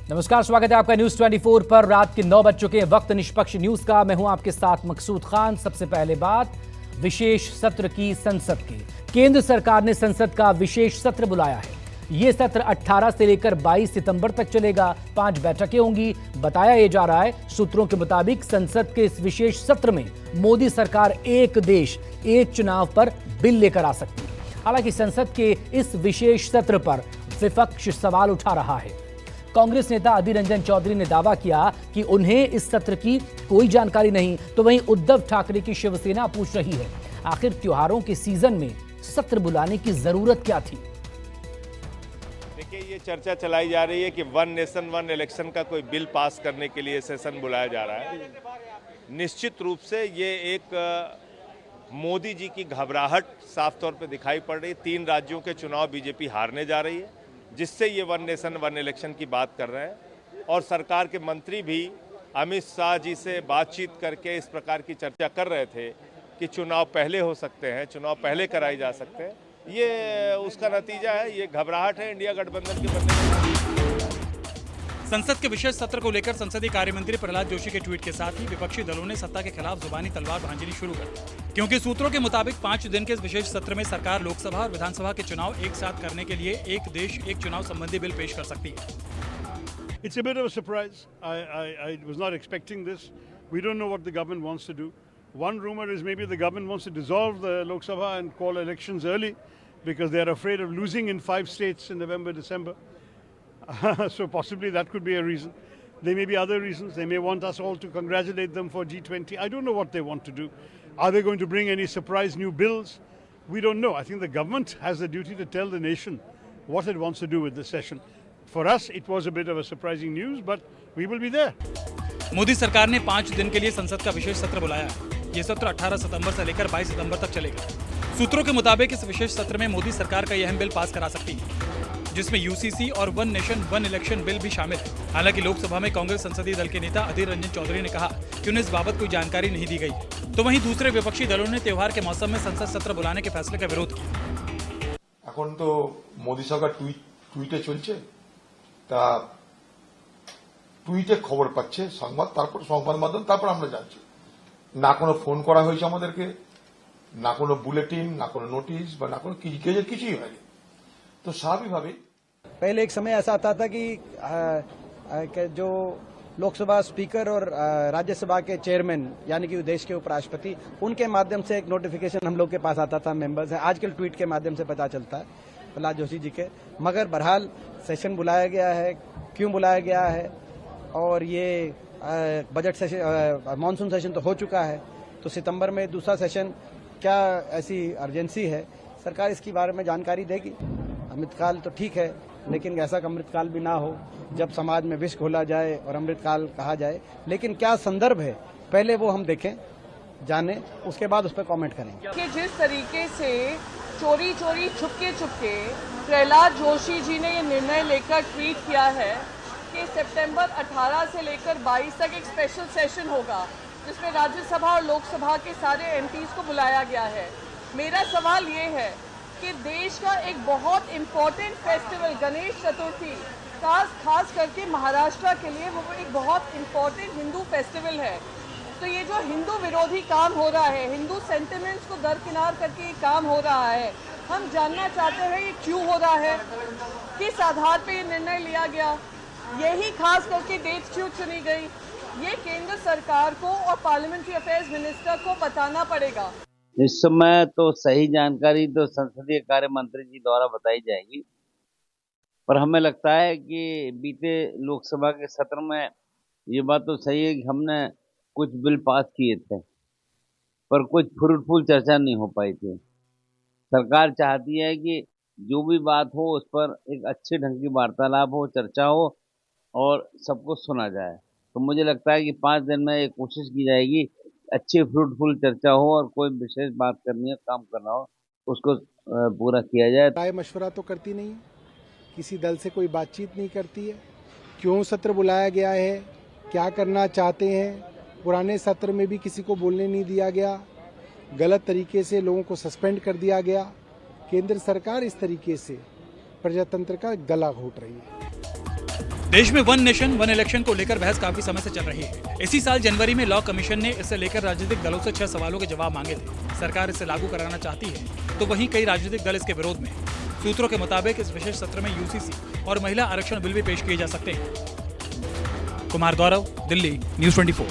नमस्कार, स्वागत है आपका न्यूज 24 पर। रात के 9 बज चुके हैं, वक्त निष्पक्ष न्यूज का। मैं हूं आपके साथ मकसूद खान। सबसे पहले बात विशेष सत्र की संसद की। केंद्र सरकार ने संसद का विशेष सत्र बुलाया है। यह सत्र 18 से लेकर 22 सितंबर तक चलेगा। 5 बैठकें होंगी। बताया यह जा रहा है, सूत्रों के मुताबिक संसद के इस विशेष सत्र में मोदी सरकार एक देश एक चुनाव पर बिल लेकर आ सकती है। हालांकि संसद के इस विशेष सत्र पर विपक्ष सवाल उठा रहा है। कांग्रेस नेता अधीर रंजन चौधरी ने दावा किया कि उन्हें इस सत्र की कोई जानकारी नहीं, तो वहीं उद्धव ठाकरे की शिवसेना पूछ रही है, आखिर त्योहारों के सीजन में सत्र बुलाने की जरूरत क्या थी। देखिए, ये चर्चा चलाई जा रही है कि वन नेशन वन इलेक्शन का कोई बिल पास करने के लिए सेशन बुलाया जा रहा है। निश्चित रूप से ये एक मोदी जी की घबराहट साफ तौर पे दिखाई पड़ रही है। 3 राज्यों के चुनाव बीजेपी हारने जा रही है, जिससे ये वन नेशन वन इलेक्शन की बात कर रहे हैं। और सरकार के मंत्री भी अमित शाह जी से बातचीत करके इस प्रकार की चर्चा कर रहे थे कि चुनाव पहले हो सकते हैं, चुनाव पहले कराए जा सकते हैं। ये उसका नतीजा है, ये घबराहट है इंडिया गठबंधन के बनने। संसद के विशेष सत्र को लेकर संसदीय कार्य मंत्री प्रहलाद जोशी के ट्वीट के साथ ही विपक्षी दलों ने सत्ता के खिलाफ जुबानी तलवार भांजनी शुरू कर दी, क्योंकि सूत्रों के मुताबिक 5 दिन के इस विशेष सत्र में सरकार लोकसभा और विधानसभा के चुनाव एक साथ करने के लिए एक देश एक चुनाव संबंधी बिल पेश कर सकती है। It's a bit of a surprise. I was not expecting this. We don't know what the government wants to do. One rumor is maybe the government wants to dissolve the Lok Sabha and call elections early because they are afraid of losing in 5 states in November, December. So possibly that could be a reason. There may be other reasons. They may want us all to congratulate them for G20. I don't know what they want to do. Are they going to bring any surprise new bills? We don't know. I think the government has the duty to tell the nation what it wants to do with this session. For us, it was a bit of a surprising news, but we will be there. Modi सरकार ने 5 दिन के लिए संसद का विशेष सत्र बुलाया है। ये सत्र 18 सितंबर से लेकर 22 सितंबर तक चलेगा। सूत्रों के मुताबिक इस विशेष सत्र में मोदी सरकार का यह अहम बिल पास करा सकती है, जिसमें यूसीसी और one nation one election bill भी शामिल है। हालांकि लोकसभा में कांग्रेस संसदीय दल के नेता अधीर रंजन चौधरी ने कहा कि उन्हें इस बाबत कोई जानकारी नहीं दी गई। तो वहीं दूसरे विपक्षी दलों ने त्योहार के मौसम में संसद सत्र बुलाने के फैसले का विरोध किया। এখন তো মোদি সরকার টুইটে চলছে, তা টুইটে খবর পাচ্ছে সংবাদ, তারপর সংবাদ মাধ্যম, তারপর আমরা জানছি। না কোনো ফোন করা হয়েছে আমাদেরকে, না কোনো বুলেটিন, না কোনো নোটিশ বা না কোনো কিছুই হয়নি। तो स्वाभाविकভাবে पहले एक समय ऐसा आता था कि जो लोकसभा स्पीकर और राज्यसभा के चेयरमैन यानी कि देश के उपराष्ट्रपति, उनके माध्यम से एक नोटिफिकेशन हम लोग के पास आता था, मेंबर्स है। आजकल ट्वीट के माध्यम से पता चलता है प्रहलाद जोशी जी के। मगर बहरहाल सेशन बुलाया गया है, क्यों बुलाया गया है, और ये बजट सेशन, मानसून सेशन तो हो चुका है, तो सितंबर में दूसरा सेशन, क्या ऐसी अर्जेंसी है? सरकार इसके बारे में जानकारी देगी। अमृतकाल तो ठीक है, लेकिन ऐसा अमृतकाल भी ना हो जब समाज में विष घोला जाए और अमृतकाल कहा जाए। लेकिन क्या संदर्भ है, पहले वो हम देखें, जाने, उसके बाद उस पर कमेंट करेंगे। कि जिस तरीके से चोरी चोरी छुपके छुपके प्रहलाद जोशी जी ने ये निर्णय लेकर ट्वीट किया है कि सितंबर 18 से लेकर 22 तक एक स्पेशल सेशन होगा, जिसमें राज्यसभा और लोकसभा के सारे एमपीज को बुलाया गया है। मेरा सवाल ये है कि देश का एक बहुत इम्पोर्टेंट फेस्टिवल गणेश चतुर्थी, खास करके महाराष्ट्र के लिए वो एक बहुत इम्पोर्टेंट हिंदू फेस्टिवल है। तो ये जो हिंदू विरोधी काम हो रहा है, हिंदू सेंटिमेंट्स को दरकिनार करके ये काम हो रहा है, हम जानना चाहते हैं ये क्यों हो रहा है, किस आधार पे ये निर्णय लिया गया, यही खास करके डेट क्यों चुनी गई, ये केंद्र सरकार को और पार्लियामेंट्री अफेयर्स मिनिस्टर को बताना पड़ेगा। इस समय तो सही जानकारी तो संसदीय कार्य मंत्री जी द्वारा बताई जाएगी, पर हमें लगता है कि बीते लोकसभा के सत्र में ये बात तो सही है कि हमने कुछ बिल पास किए थे, पर कुछ फ्रूटफुल चर्चा नहीं हो पाई थी। सरकार चाहती है कि जो भी बात हो उस पर एक अच्छे ढंग की वार्तालाप हो, चर्चा हो और सबको सुना जाए। तो मुझे लगता है कि 5 दिन में एक कोशिश की जाएगी, अच्छी फ्रूटफुल चर्चा हो और कोई विशेष बात करनी हो, काम करना हो, उसको पूरा किया जाए। राय मशवरा तो करती नहीं है, किसी दल से कोई बातचीत नहीं करती है। क्यों सत्र बुलाया गया है, क्या करना चाहते हैं, पुराने सत्र में भी किसी को बोलने नहीं दिया गया, गलत तरीके से लोगों को सस्पेंड कर दिया गया। केंद्र सरकार इस तरीके से प्रजातंत्र का गला घोट रही है। देश में वन नेशन वन इलेक्शन को लेकर बहस काफी समय से चल रही है। इसी साल जनवरी में लॉ कमीशन ने इससे लेकर राजनीतिक दलों से 6 सवालों के जवाब मांगे थे। सरकार इसे लागू कराना चाहती है तो वहीं कई राजनीतिक दल इसके विरोध में। सूत्रों के मुताबिक इस विशेष सत्र में यूसीसी और महिला आरक्षण बिल भी पेश किए जा सकते हैं। कुमार गौरव, दिल्ली, न्यूज़ 24।